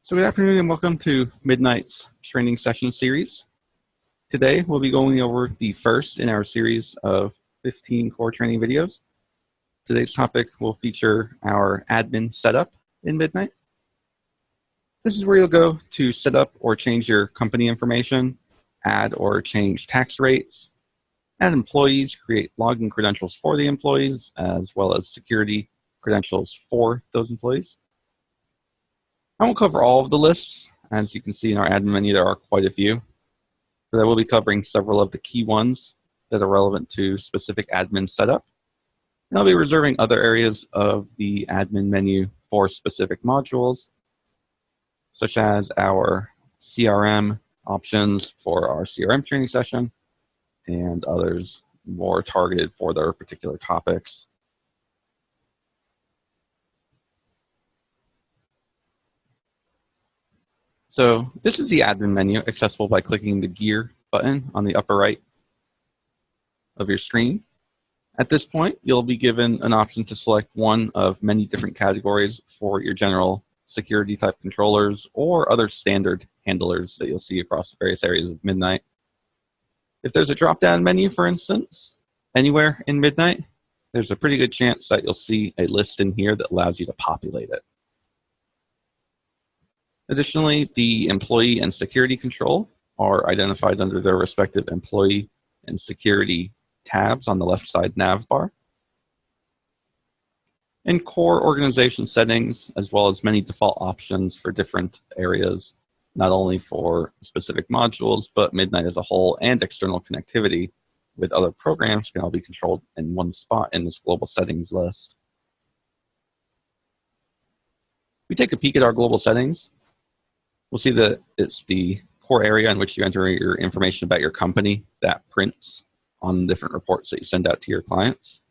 So good afternoon and welcome to Midnight's training session series. Today we'll be going over the first in our series of 15 core training videos. Today's topic will feature our admin setup in Midnight. This is where you'll go to set up or change your company information, add or change tax rates, add employees, create login credentials for the employees, as well as security credentials for those employees. I won't cover all of the lists. As you can see in our admin menu, there are quite a few. But I will be covering several of the key ones that are relevant to specific admin setup. And I'll be reserving other areas of the admin menu for specific modules, such as our CRM options for our CRM training session, and others more targeted for their particular topics. So this is the admin menu, accessible by clicking the gear button on the upper right of your screen. At this point, you'll be given an option to select one of many different categories for your general security type controllers or other standard handlers that you'll see across various areas of Midnight. If there's a drop-down menu, for instance, anywhere in Midnight, there's a pretty good chance that you'll see a list in here that allows you to populate it. Additionally, the employee and security control are identified under their respective employee and security tabs on the left side nav bar. And core organization settings, as well as many default options for different areas, not only for specific modules, but Midnight as a whole, and external connectivity with other programs can all be controlled in one spot in this global settings list. We take a peek at our global settings. We'll see that it's the core area in which you enter your information about your company that prints on different reports that you send out to your clients.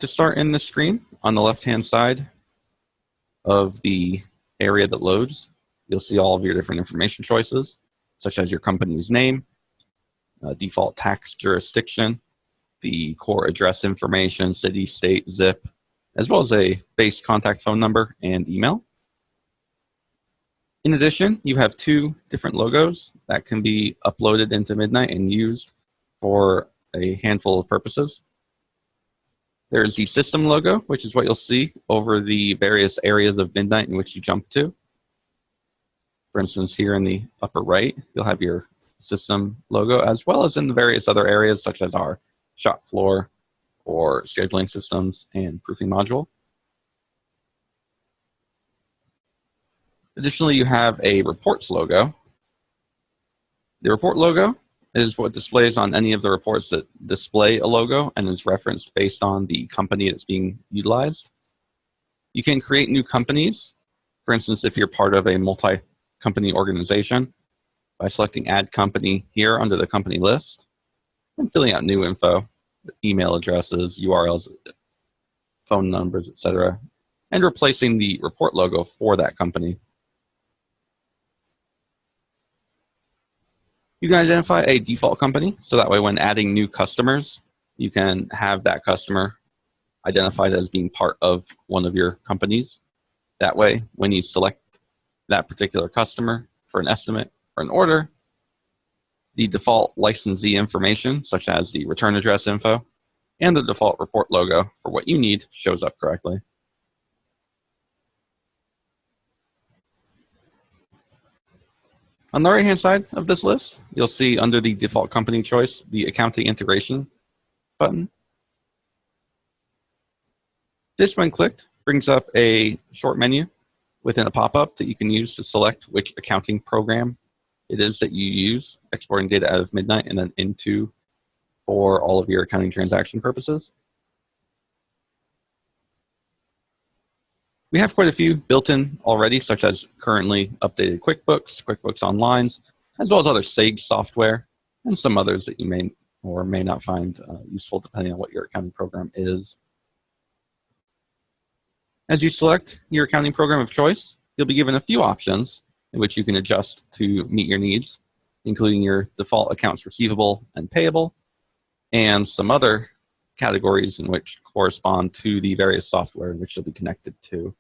To start in the screen, on the left-hand side of the area that loads, you'll see all of your different information choices, such as your company's name, default tax jurisdiction, the core address information, city, state, zip, as well as a base contact phone number and email. In addition, you have two different logos that can be uploaded into Midnight and used for a handful of purposes. There's the system logo, which is what you'll see over the various areas of Midnight in which you jump to. For instance, here in the upper right, you'll have your system logo, as well as in the various other areas, such as our shop floor, or scheduling systems and proofing module. Additionally, you have a reports logo. The report logo is what displays on any of the reports that display a logo and is referenced based on the company that's being utilized. You can create new companies. For instance, if you're part of a multi-company organization, by selecting Add Company here under the company list and filling out new info, email addresses, URLs, phone numbers, etc., and replacing the report logo for that company. You can identify a default company, so that way when adding new customers, you can have that customer identified as being part of one of your companies. That way, when you select that particular customer for an estimate or an order, the default licensee information, such as the return address info, and the default report logo for what you need shows up correctly. On the right-hand side of this list, you'll see under the default company choice, the accounting integration button. This, when clicked, brings up a short menu within a pop-up that you can use to select which accounting program it is that you use, exporting data out of Midnight and then into for all of your accounting transaction purposes. We have quite a few built in already, such as currently updated QuickBooks, QuickBooks Online, as well as other Sage software, and some others that you may or may not find useful depending on what your accounting program is. As you select your accounting program of choice, you'll be given a few options in which you can adjust to meet your needs, including your default accounts receivable and payable, and some other categories in which correspond to the various software in which you'll be connected to.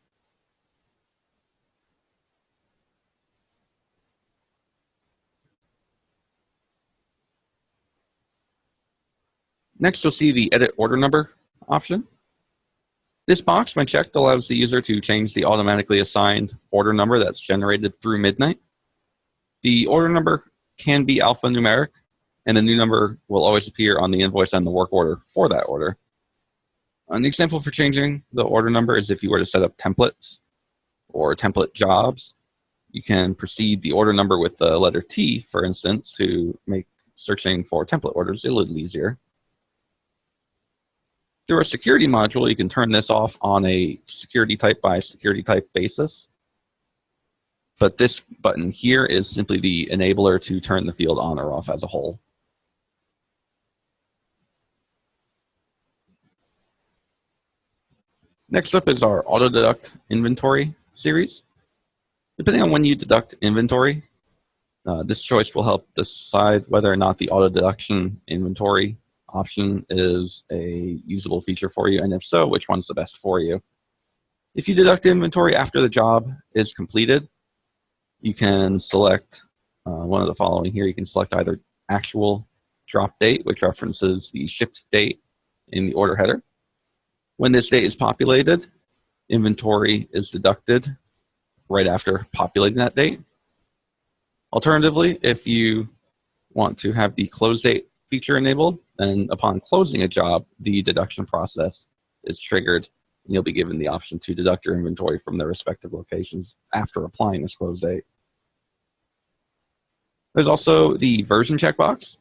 Next, you'll see the Edit Order Number option. This box, when checked, allows the user to change the automatically assigned order number that's generated through Midnight. The order number can be alphanumeric, and the new number will always appear on the invoice and the work order for that order. An example for changing the order number is if you were to set up templates or template jobs. You can precede the order number with the letter T, for instance, to make searching for template orders a little easier. Through a security module, you can turn this off on a security type by security type basis. But this button here is simply the enabler to turn the field on or off as a whole. Next up is our auto deduct inventory series. Depending on when you deduct inventory, this choice will help decide whether or not the auto deduction inventory option is a usable feature for you, and if so, which one's the best for you. If you deduct inventory after the job is completed, you can select one of the following here. You can select either actual drop date, which references the shipped date in the order header. When this date is populated, inventory is deducted right after populating that date. Alternatively, if you want to have the close date feature enabled, then upon closing a job, the deduction process is triggered, and you'll be given the option to deduct your inventory from their respective locations after applying this close date. There's also the version checkbox.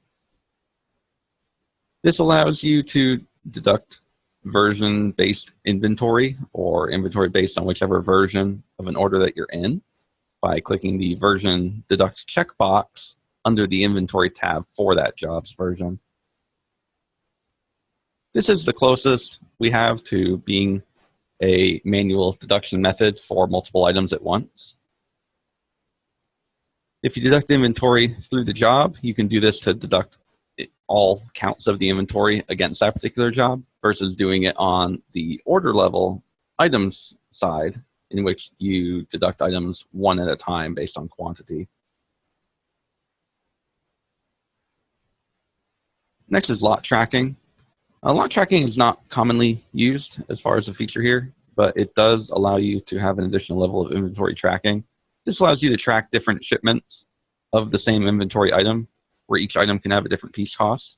This allows you to deduct version-based inventory or inventory based on whichever version of an order that you're in by clicking the version deduct checkbox under the inventory tab for that job's version. This is the closest we have to being a manual deduction method for multiple items at once. If you deduct inventory through the job, you can do this to deduct all counts of the inventory against that particular job versus doing it on the order level items side, in which you deduct items one at a time based on quantity. Next is lot tracking. Lot tracking is not commonly used as far as a feature here, but it does allow you to have an additional level of inventory tracking. This allows you to track different shipments of the same inventory item, where each item can have a different piece cost.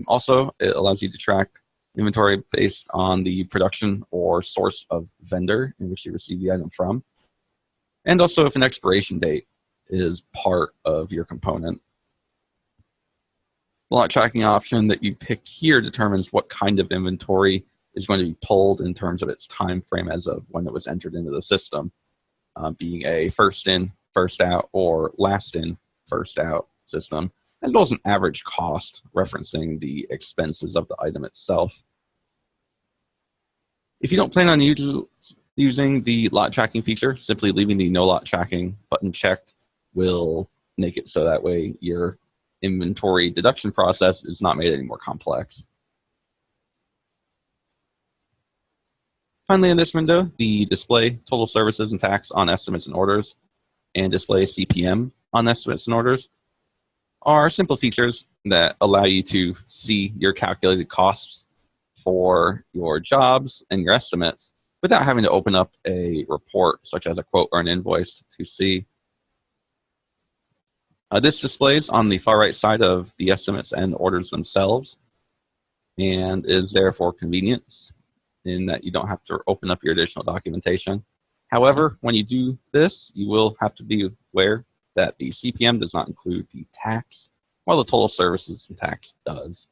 Also, it allows you to track inventory based on the production or source of vendor in which you receive the item from, and also if an expiration date is part of your component. The lot tracking option that you pick here determines what kind of inventory is going to be pulled in terms of its time frame as of when it was entered into the system, being a first in, first out, or last in, first out system, as well as an average cost referencing the expenses of the item itself. If you don't plan on using the lot tracking feature, simply leaving the no lot tracking button checked will make it so that way your inventory deduction process is not made any more complex. Finally, in this window, the display total services and tax on estimates and orders and display CPM on estimates and orders are simple features that allow you to see your calculated costs for your jobs and your estimates without having to open up a report such as a quote or an invoice to see. This displays on the far right side of the estimates and orders themselves and is there for convenience in that you don't have to open up your additional documentation. However, when you do this, you will have to be aware that the CPM does not include the tax, while the total services and tax does.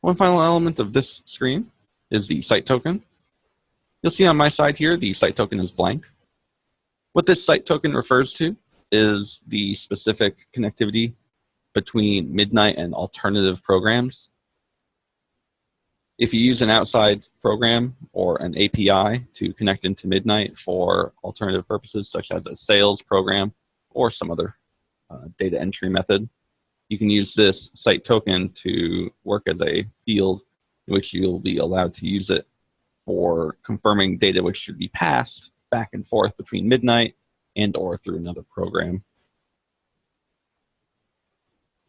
One final element of this screen is the site token. You'll see on my side here, the site token is blank. What this site token refers to is the specific connectivity between Midnight and alternative programs. If you use an outside program or an API to connect into Midnight for alternative purposes, such as a sales program or some other data entry method, You can use this site token to work as a field in which you'll be allowed to use it for confirming data which should be passed back and forth between Midnight and or through another program.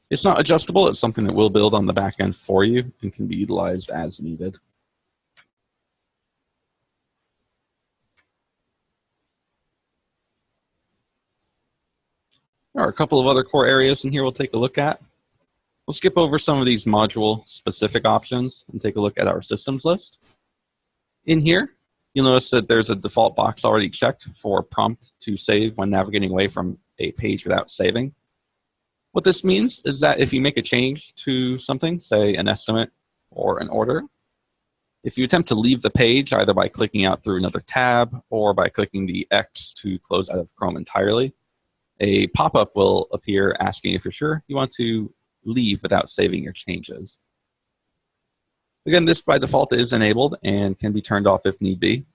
It's not adjustable. It's something that we'll build on the back end for you and can be utilized as needed. There are a couple of other core areas in here we'll take a look at. We'll skip over some of these module-specific options and take a look at our systems list. In here, you'll notice that there's a default box already checked for prompt to save when navigating away from a page without saving. What this means is that if you make a change to something, say an estimate or an order, if you attempt to leave the page either by clicking out through another tab or by clicking the X to close out of Chrome entirely, a pop-up will appear asking if you're sure you want to leave without saving your changes. Again, this by default is enabled and can be turned off if need be.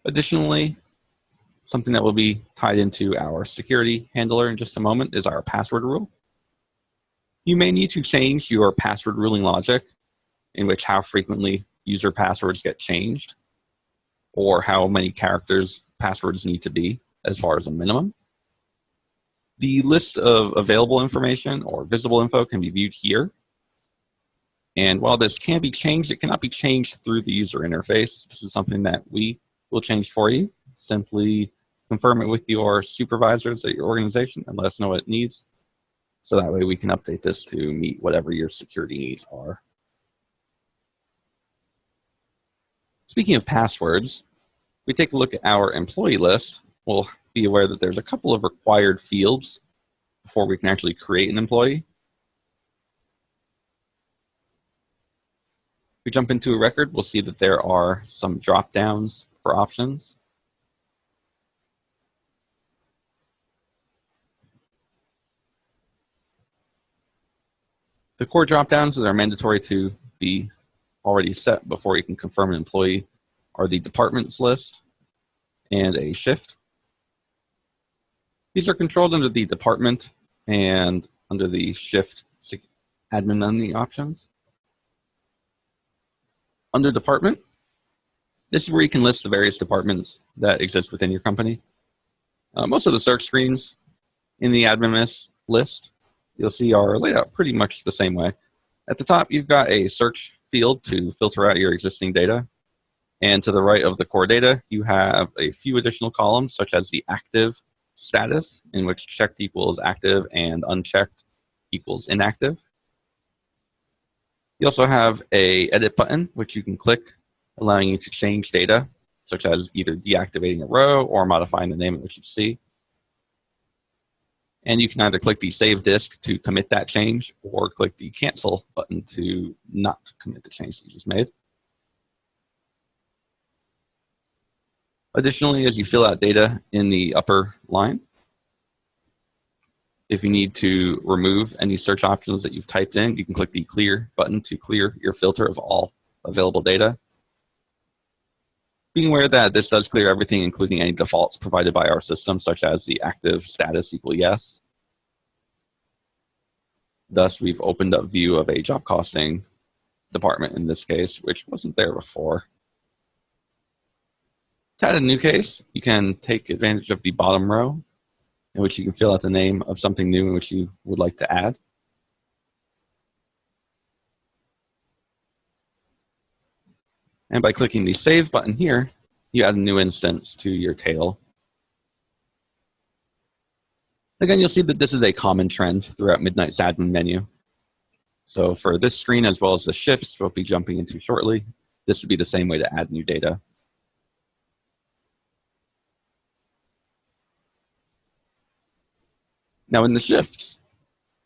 Additionally, something that will be tied into our security handler in just a moment is our password rule. You may need to change your password ruling logic, in which how frequently user passwords get changed, or how many characters passwords need to be as far as a minimum. The list of available information or visible info can be viewed here. And while this can be changed, it cannot be changed through the user interface. This is something that we will change for you. Simply confirm it with your supervisors at your organization and let us know what it needs. So that way we can update this to meet whatever your security needs are. Speaking of passwords, if we take a look at our employee list, we'll be aware that there's a couple of required fields before we can actually create an employee. If we jump into a record, we'll see that there are some drop-downs for options. The core drop-downs that are mandatory to be already set before you can confirm an employee are the departments list and a shift. These are controlled under the department and under the shift admin only options. Under department, this is where you can list the various departments that exist within your company. Most of the search screens in the admin list you'll see are laid out pretty much the same way. At the top, you've got a search field to filter out your existing data. And to the right of the core data, you have a few additional columns, such as the active status, in which checked equals active and unchecked equals inactive. You also have an edit button, which you can click, allowing you to change data, such as either deactivating a row or modifying the name at which you see. And you can either click the Save Disk to commit that change, or click the Cancel button to not commit the change that you just made. Additionally, as you fill out data in the upper line, if you need to remove any search options that you've typed in, you can click the Clear button to clear your filter of all available data. Being aware that this does clear everything, including any defaults provided by our system, such as the active status equal yes. Thus, we've opened up view of a job costing department in this case, which wasn't there before. To add a new case, you can take advantage of the bottom row, in which you can fill out the name of something new in which you would like to add. And by clicking the Save button here, you add a new instance to your tail. Again, you'll see that this is a common trend throughout Midnight's admin menu. So for this screen, as well as the shifts we'll be jumping into shortly, this would be the same way to add new data. Now in the shifts,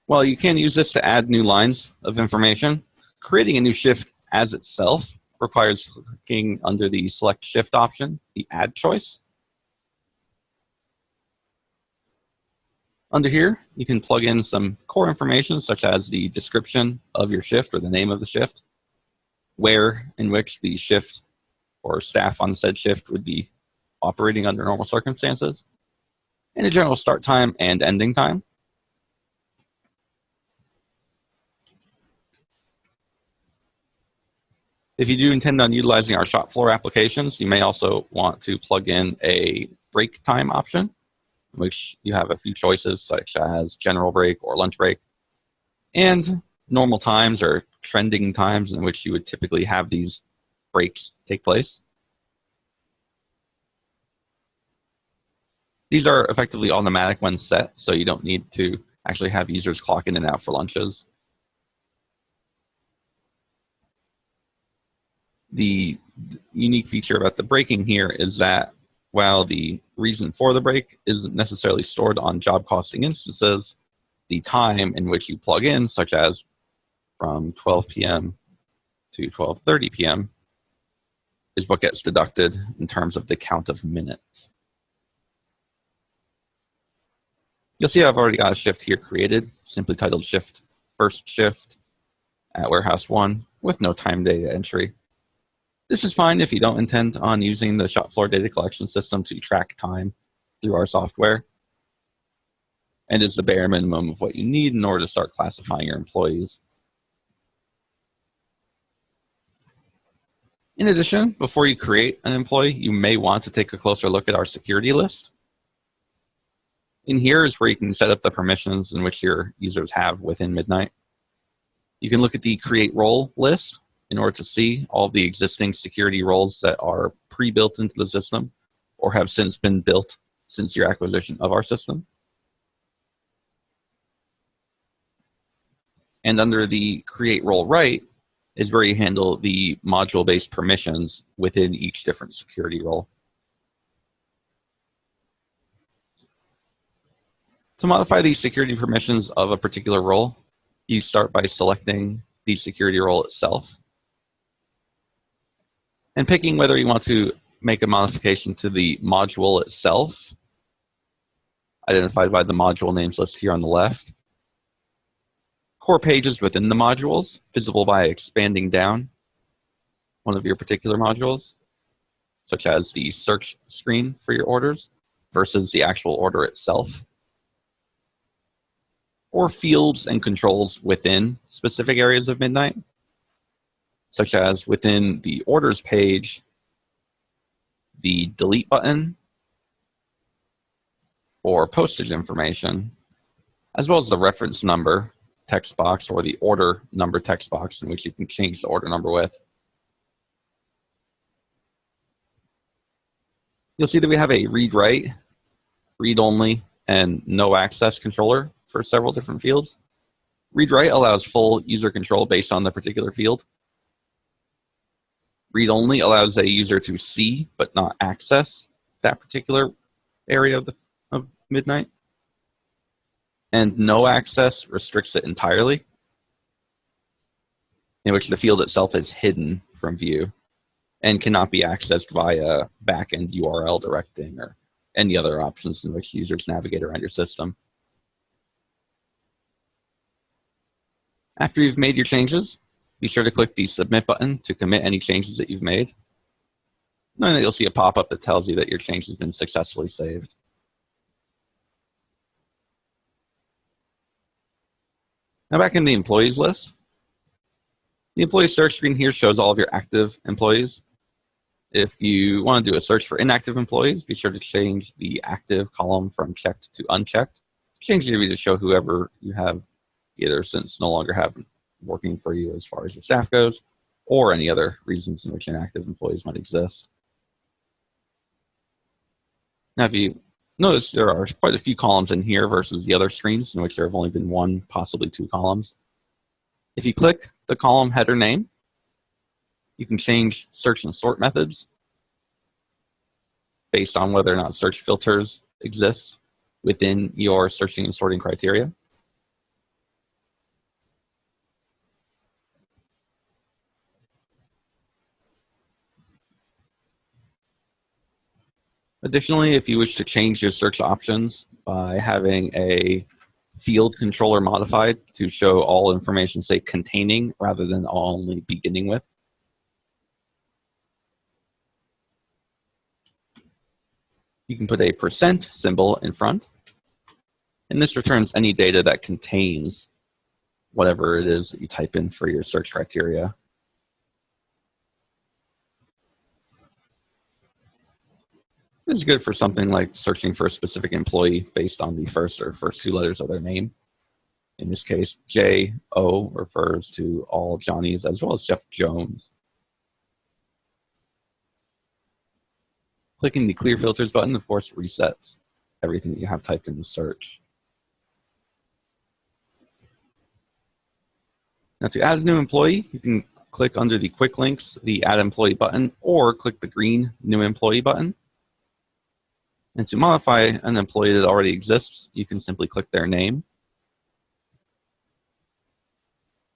while you can use this to add new lines of information, creating a new shift as itself requires clicking under the Select Shift option, the Add choice. Under here, you can plug in some core information such as the description of your shift or the name of the shift, where in which the shift or staff on said shift would be operating under normal circumstances, and a general start time and ending time. If you do intend on utilizing our shop floor applications, you may also want to plug in a break time option, in which you have a few choices such as general break or lunch break, and normal times or trending times in which you would typically have these breaks take place. These are effectively automatic when set, so you don't need to actually have users clock in and out for lunches. The unique feature about the breaking here is that while the reason for the break isn't necessarily stored on job costing instances, the time in which you plug in, such as from 12 p.m. to 12:30 p.m., is what gets deducted in terms of the count of minutes. You'll see I've already got a shift here created, simply titled Shift First Shift at Warehouse 1 with no time data entry. This is fine if you don't intend on using the shop floor data collection system to track time through our software, and is the bare minimum of what you need in order to start classifying your employees. In addition, before you create an employee, you may want to take a closer look at our security list. In here is where you can set up the permissions in which your users have within Midnight. You can look at the create role list in order to see all the existing security roles that are pre-built into the system or have since been built since your acquisition of our system. And under the create role right is where you handle the module-based permissions within each different security role. To modify the security permissions of a particular role, you start by selecting the security role itself and picking whether you want to make a modification to the module itself, identified by the module names list here on the left, core pages within the modules, visible by expanding down one of your particular modules, such as the search screen for your orders versus the actual order itself, or fields and controls within specific areas of Midnight, such as within the orders page, the delete button, or postage information, as well as the reference number text box or the order number text box in which you can change the order number with. You'll see that we have a read-write, read-only, and no access controller for several different fields. Read-write allows full user control based on the particular field. Read-only allows a user to see but not access that particular area of Midnight. And no access restricts it entirely, in which the field itself is hidden from view and cannot be accessed via backend URL directing or any other options in which users navigate around your system. After you've made your changes, be sure to click the Submit button to commit any changes that you've made. And then you'll see a pop-up that tells you that your change has been successfully saved. Now back in the employees list, the employee search screen here shows all of your active employees. If you want to do a search for inactive employees, be sure to change the active column from checked to unchecked. Change it to show whoever you have either since no longer have working for you as far as your staff goes, or any other reasons in which inactive employees might exist. Now, if you notice, there are quite a few columns in here versus the other screens in which there have only been one, possibly two columns. If you click the column header name, you can change search and sort methods based on whether or not search filters exist within your searching and sorting criteria. Additionally, if you wish to change your search options by having a field controller modified to show all information, say, containing rather than only beginning with, You can put a % symbol in front, and this returns any data that contains whatever it is that you type in for your search criteria. This is good for something like searching for a specific employee based on the first or first two letters of their name. In this case, J-O refers to all Johnnies as well as Jeff Jones. Clicking the Clear Filters button, of course, resets everything that you have typed in the search. Now, to add a new employee, you can click under the Quick Links, the Add Employee button, or click the green New Employee button. And to modify an employee that already exists, you can simply click their name.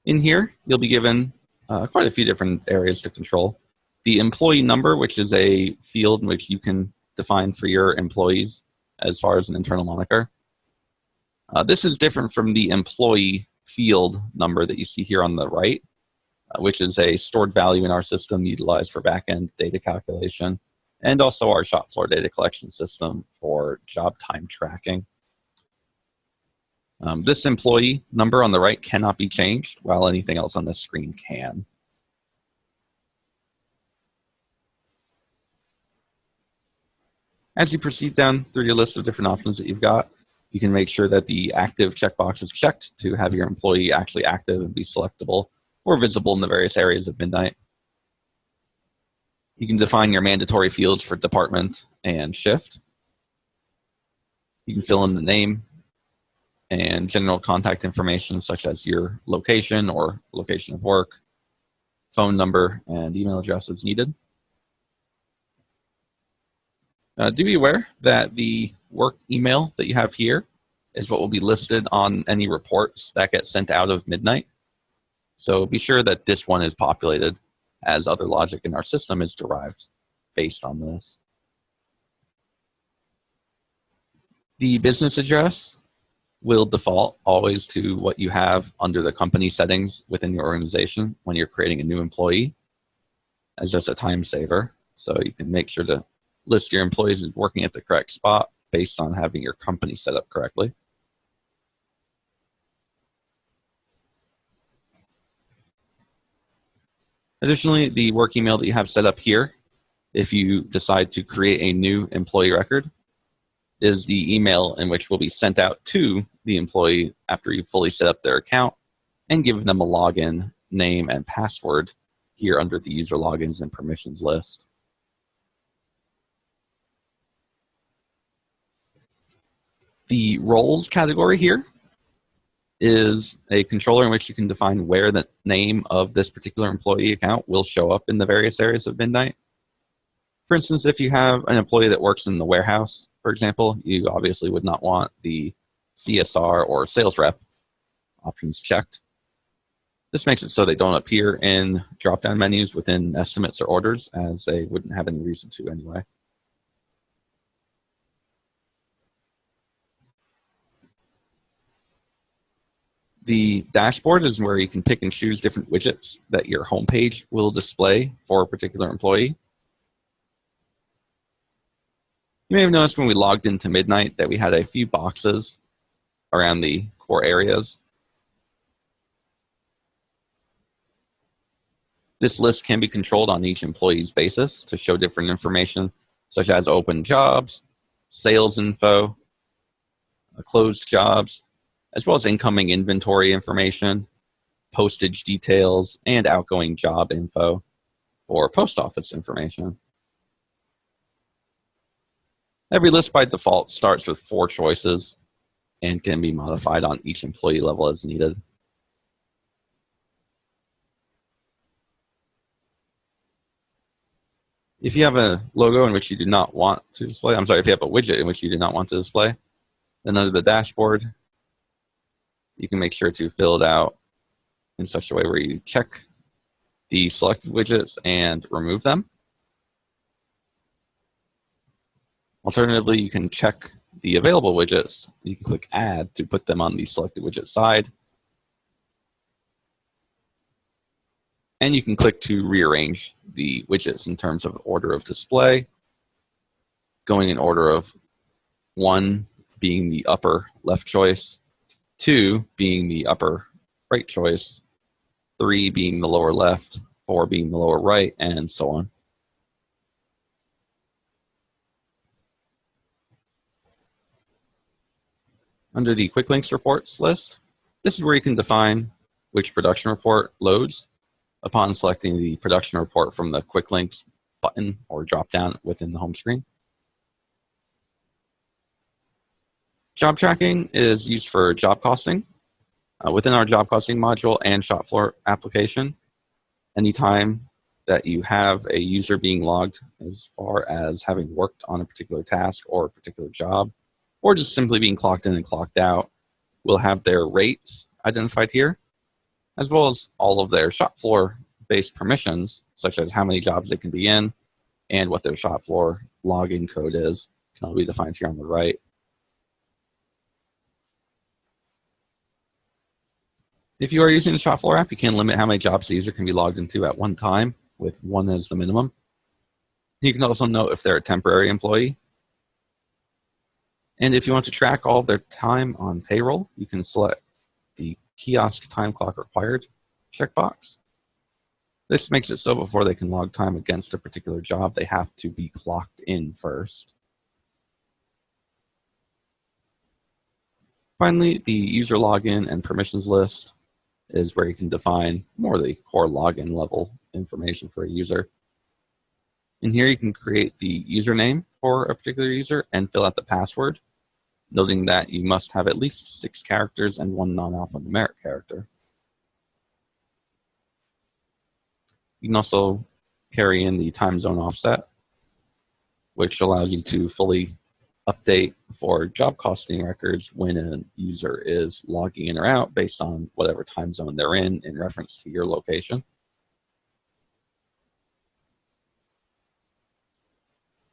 In here, you'll be given quite a few different areas to control. The employee number, which is a field in which you can define for your employees as far as an internal moniker. This is different from the employee field number that you see here on the right, which is a stored value in our system utilized for back-end data calculation, and also our shop floor data collection system for job time tracking. This employee number on the right cannot be changed, while anything else on this screen can. As you proceed down through your list of different options that you've got, you can make sure that the active checkbox is checked to have your employee actually active and be selectable or visible in the various areas of Midnight. You can define your mandatory fields for department and shift. You can fill in the name and general contact information such as your location or location of work, phone number, and email address as needed. Do be aware that the work email that you have here is what will be listed on any reports that get sent out of Midnight. So be sure that this one is populated, as other logic in our system is derived based on this. The business address will default always to what you have under the company settings within your organization when you're creating a new employee, as just a time saver. So you can make sure to list your employees as working at the correct spot based on having your company set up correctly. Additionally, the work email that you have set up here, if you decide to create a new employee record, is the email in which will be sent out to the employee after you've fully set up their account and given them a login, name, and password here under the user logins and permissions list. The roles category here is a controller in which you can define where the name of this particular employee account will show up in the various areas of Midnight. For instance, if you have an employee that works in the warehouse, for example, you obviously would not want the CSR or sales rep options checked. This makes it so they don't appear in drop-down menus within estimates or orders, as they wouldn't have any reason to anyway. The dashboard is where you can pick and choose different widgets that your homepage will display for a particular employee. You may have noticed when we logged into Midnight that we had a few boxes around the core areas. This list can be controlled on each employee's basis to show different information, such as open jobs, sales info, closed jobs, as well as incoming inventory information, postage details, and outgoing job info, or post office information. Every list by default starts with 4 choices and can be modified on each employee level as needed. If you have a logo in which you do not want to display, if you have a widget in which you do not want to display, then under the dashboard, you can make sure to fill it out in such a way where you check the selected widgets and remove them. Alternatively, you can check the available widgets. You can click Add to put them on the selected widget side. And you can click to rearrange the widgets in terms of order of display going in order of 1 being the upper left choice, 2 being the upper right choice, 3 being the lower left, 4 being the lower right, and so on. Under the Quick Links reports list, this is where you can define which production report loads upon selecting the production report from the Quick Links button or drop down within the home screen. Job tracking is used for job costing. Within our job costing module and shop floor application, anytime that you have a user being logged as far as having worked on a particular task or a particular job, or just simply being clocked in and clocked out, we'll have their rates identified here, as well as all of their shop floor based permissions, such as how many jobs they can be in and what their shop floor login code is, can all be defined here on the right. If you are using the shop floor app, you can limit how many jobs the user can be logged into at one time, with 1 as the minimum. You can also note if they're a temporary employee. And if you want to track all of their time on payroll, you can select the kiosk time clock required checkbox. This makes it so before they can log time against a particular job, they have to be clocked in first. Finally, the user login and permissions list is where you can define more of the core login level information for a user. In here, you can create the username for a particular user and fill out the password, noting that you must have at least 6 characters and 1 non-alphanumeric character. You can also carry in the time zone offset, which allows you to fully update for job costing records when a user is logging in or out based on whatever time zone they're in reference to your location.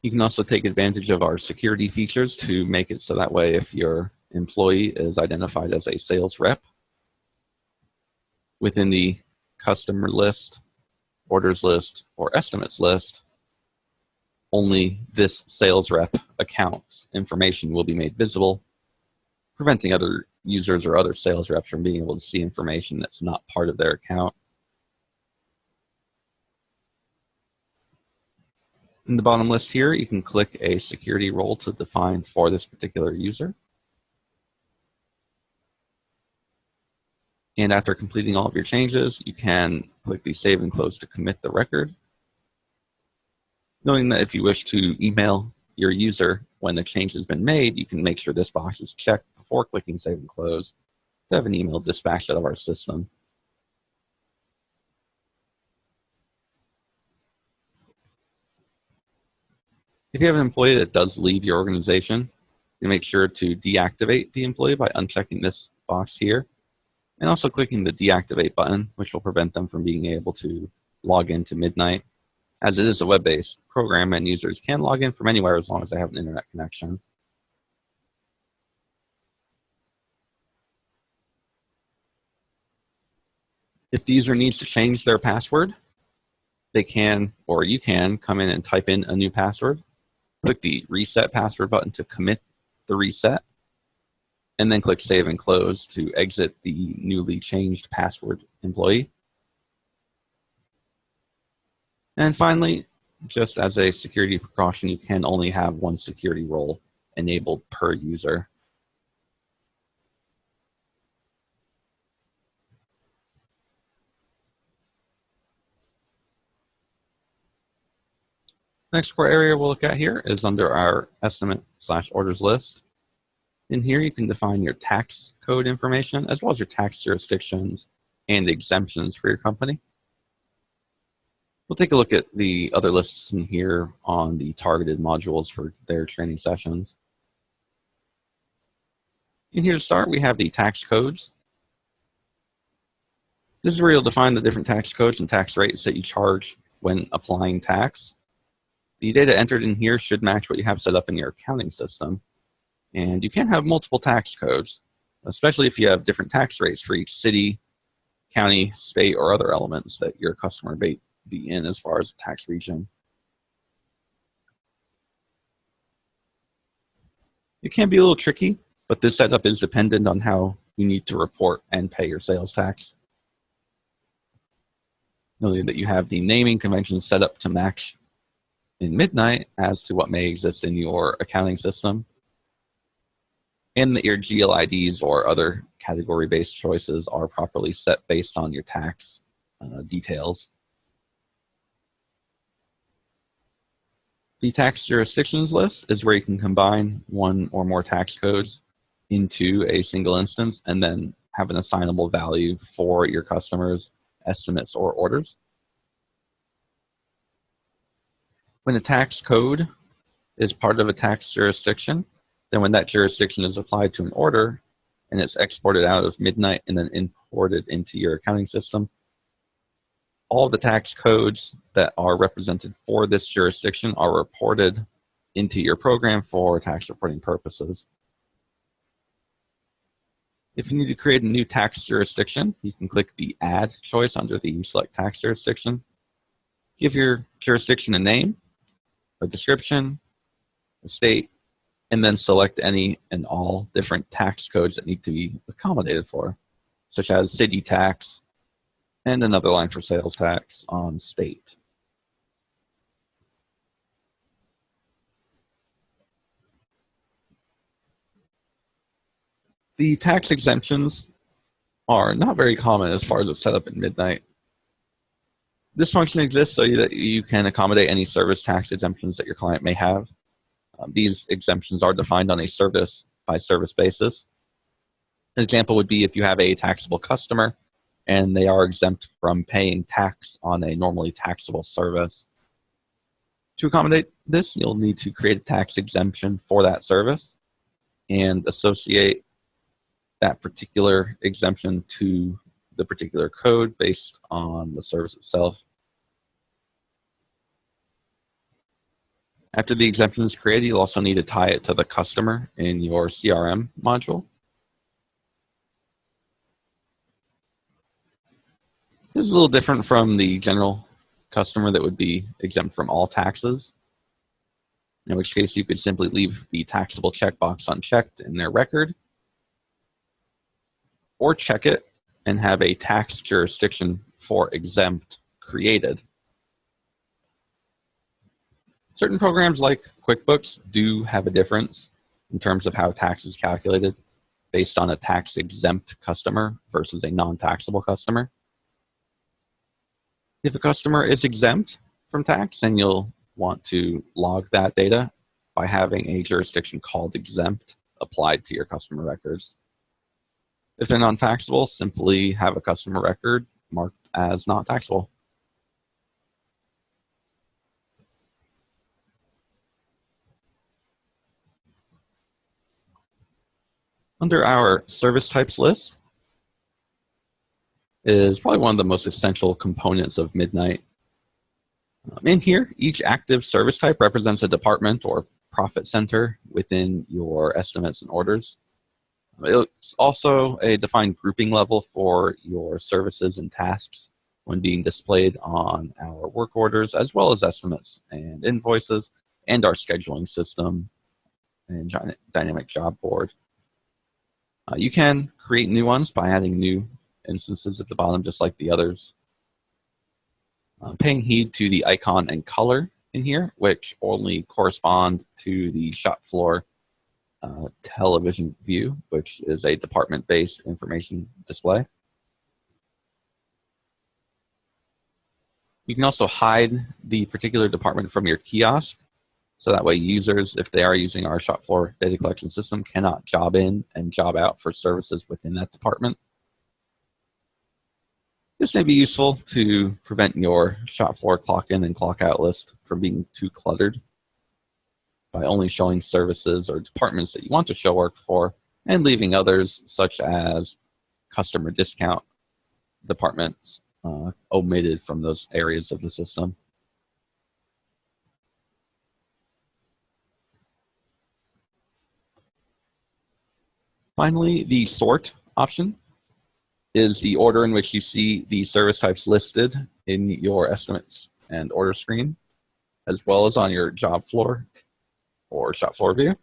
You can also take advantage of our security features to make it so that way if your employee is identified as a sales rep, within the customer list, orders list, or estimates list, only this sales rep account's information will be made visible, preventing other users or other sales reps from being able to see information that's not part of their account. In the bottom list here, you can click a security role to define for this particular user. And after completing all of your changes, you can click the Save and Close to commit the record, knowing that if you wish to email your user when the change has been made, you can make sure this box is checked before clicking Save and Close to have an email dispatched out of our system. If you have an employee that does leave your organization, you make sure to deactivate the employee by unchecking this box here, and also clicking the Deactivate button, which will prevent them from being able to log into Midnight. As it is a web-based program and users can log in from anywhere as long as they have an internet connection. If the user needs to change their password, they can, or you can, come in and type in a new password, click the Reset Password button to commit the reset, and then click Save and Close to exit the newly changed password employee. And finally, just as a security precaution, you can only have 1 security role enabled per user. Next core area we'll look at here is under our estimate/orders list. In here, you can define your tax code information as well as your tax jurisdictions and exemptions for your company. We'll take a look at the other lists in here on the targeted modules for their training sessions. In here to start, we have the tax codes. This is where you'll define the different tax codes and tax rates that you charge when applying tax. The data entered in here should match what you have set up in your accounting system. And you can have multiple tax codes, especially if you have different tax rates for each city, county, state, or other elements that your customer may be in as far as tax region. It can be a little tricky, but this setup is dependent on how you need to report and pay your sales tax. Note that you have the naming convention set up to match in Midnight as to what may exist in your accounting system, and that your GLIDs or other category-based choices are properly set based on your tax details. The tax jurisdictions list is where you can combine one or more tax codes into a single instance and then have an assignable value for your customers' estimates or orders. When a tax code is part of a tax jurisdiction, then when that jurisdiction is applied to an order and it's exported out of Midnight and then imported into your accounting system, all the tax codes that are represented for this jurisdiction are reported into your program for tax reporting purposes. If you need to create a new tax jurisdiction, you can click the Add choice under the Select Tax Jurisdiction. Give your jurisdiction a name, a description, a state, and then select any and all different tax codes that need to be accommodated for, such as city tax, and another line for sales tax on state. The tax exemptions are not very common as far as it's set up in Midnight. This function exists so that you can accommodate any service tax exemptions that your client may have. These exemptions are defined on a service-by-service basis. An example would be if you have a taxable customer and they are exempt from paying tax on a normally taxable service. To accommodate this, you'll need to create a tax exemption for that service and associate that particular exemption to the particular code based on the service itself. After the exemption is created, you'll also need to tie it to the customer in your CRM module. This is a little different from the general customer that would be exempt from all taxes, in which case you could simply leave the taxable checkbox unchecked in their record, or check it and have a tax jurisdiction for exempt created. Certain programs like QuickBooks do have a difference in terms of how tax is calculated based on a tax-exempt customer versus a non-taxable customer. If a customer is exempt from tax, then you'll want to log that data by having a jurisdiction called exempt applied to your customer records. If they're non-taxable, simply have a customer record marked as not taxable. Under our service types list is probably one of the most essential components of Midnight. In here, each active service type represents a department or profit center within your estimates and orders. It's also a defined grouping level for your services and tasks when being displayed on our work orders, as well as estimates and invoices, and our scheduling system and dynamic job board. You can create new ones by adding new instances at the bottom, just like the others. Paying heed to the icon and color in here, which only correspond to the shop floor television view, which is a department-based information display. You can also hide the particular department from your kiosk, so that way users, if they are using our shop floor data collection system, cannot job in and job out for services within that department. This may be useful to prevent your shop floor clock in and clock out list from being too cluttered by only showing services or departments that you want to show work for and leaving others, such as customer discount departments, omitted from those areas of the system. Finally, the sort option is the order in which you see the service types listed in your estimates and order screen, as well as on your job floor or shop floor view.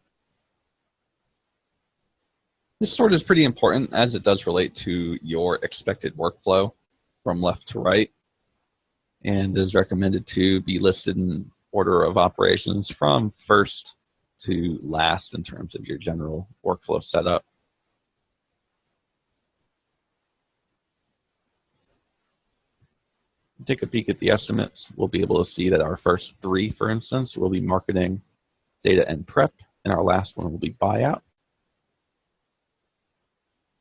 This sort is pretty important as it does relate to your expected workflow from left to right, and is recommended to be listed in order of operations from first to last in terms of your general workflow setup. Take a peek at the estimates. We'll be able to see that our first three, for instance, will be marketing, data, and prep, and our last one will be buyout.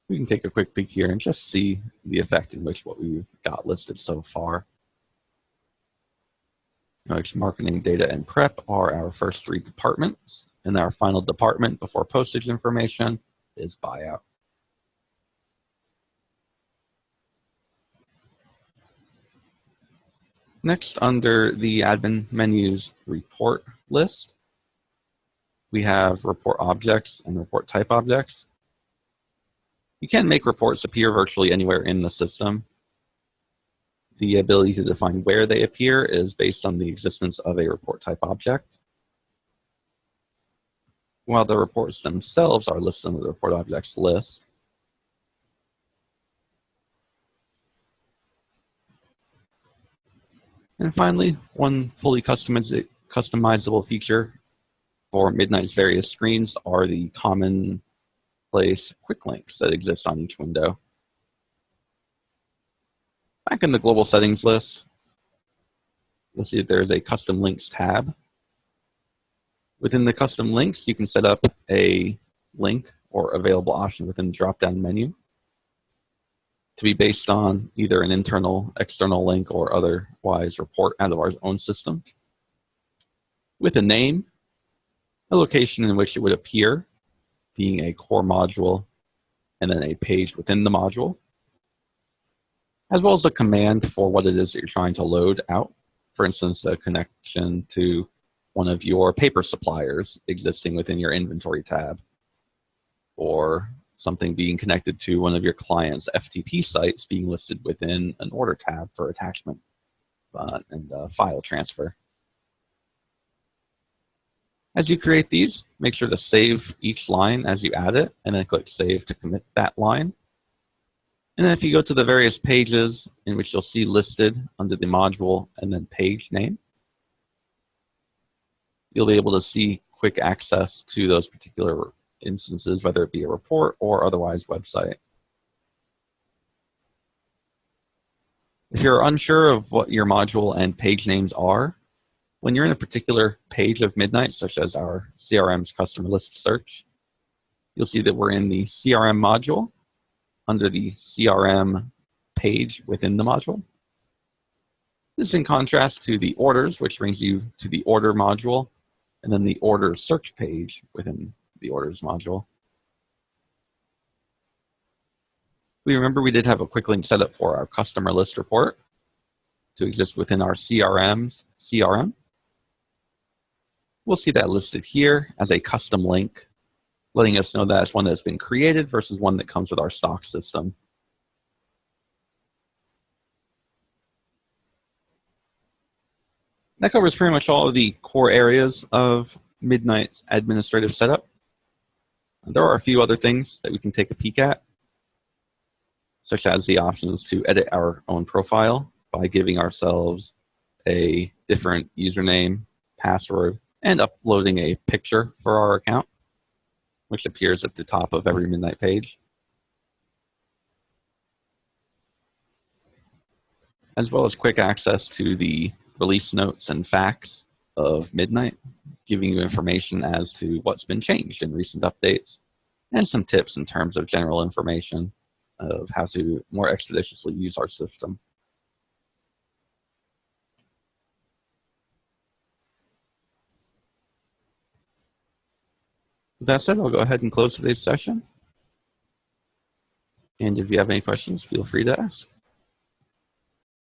We can take a quick peek here and just see the effect in which what we've got listed so far. Marketing, data, and prep are our first three departments, and our final department before postage information is buyout. Next, under the admin menu's report list, we have report objects and report type objects. You can make reports appear virtually anywhere in the system. The ability to define where they appear is based on the existence of a report type object, while the reports themselves are listed on the report objects list. And finally, one fully customizable feature for Midnight's various screens are the commonplace quick links that exist on each window. Back in the global settings list, you'll see that there's a custom links tab. Within the custom links, you can set up a link or available option within the drop-down menu to be based on either an internal, external link or otherwise report out of our own system, with a name, a location in which it would appear, being a core module, and then a page within the module, as well as a command for what it is that you're trying to load out. For instance, a connection to one of your paper suppliers existing within your inventory tab, or something being connected to one of your client's FTP sites being listed within an order tab for attachment and file transfer. As you create these, make sure to save each line as you add it, and then click Save to commit that line. And then if you go to the various pages in which you'll see listed under the module and then page name, you'll be able to see quick access to those particular instances, whether it be a report or otherwise website. If you're unsure of what your module and page names are, when you're in a particular page of Midnight, such as our CRM's customer list search, you'll see that we're in the CRM module under the CRM page within the module. This is in contrast to the orders, which brings you to the order module, and then the order search page within the orders module. We remember we did have a quick link set up for our customer list report to exist within our CRM's CRM. We'll see that listed here as a custom link, letting us know that it's one that's been created versus one that comes with our stock system. That covers pretty much all of the core areas of Midnight's administrative setup. There are a few other things that we can take a peek at, such as the options to edit our own profile by giving ourselves a different username, password, and uploading a picture for our account, which appears at the top of every Midnight page, as well as quick access to the release notes and facts of Midnight, giving you information as to what's been changed in recent updates, and some tips in terms of general information of how to more expeditiously use our system. With that said, I'll go ahead and close today's session. And if you have any questions, feel free to ask.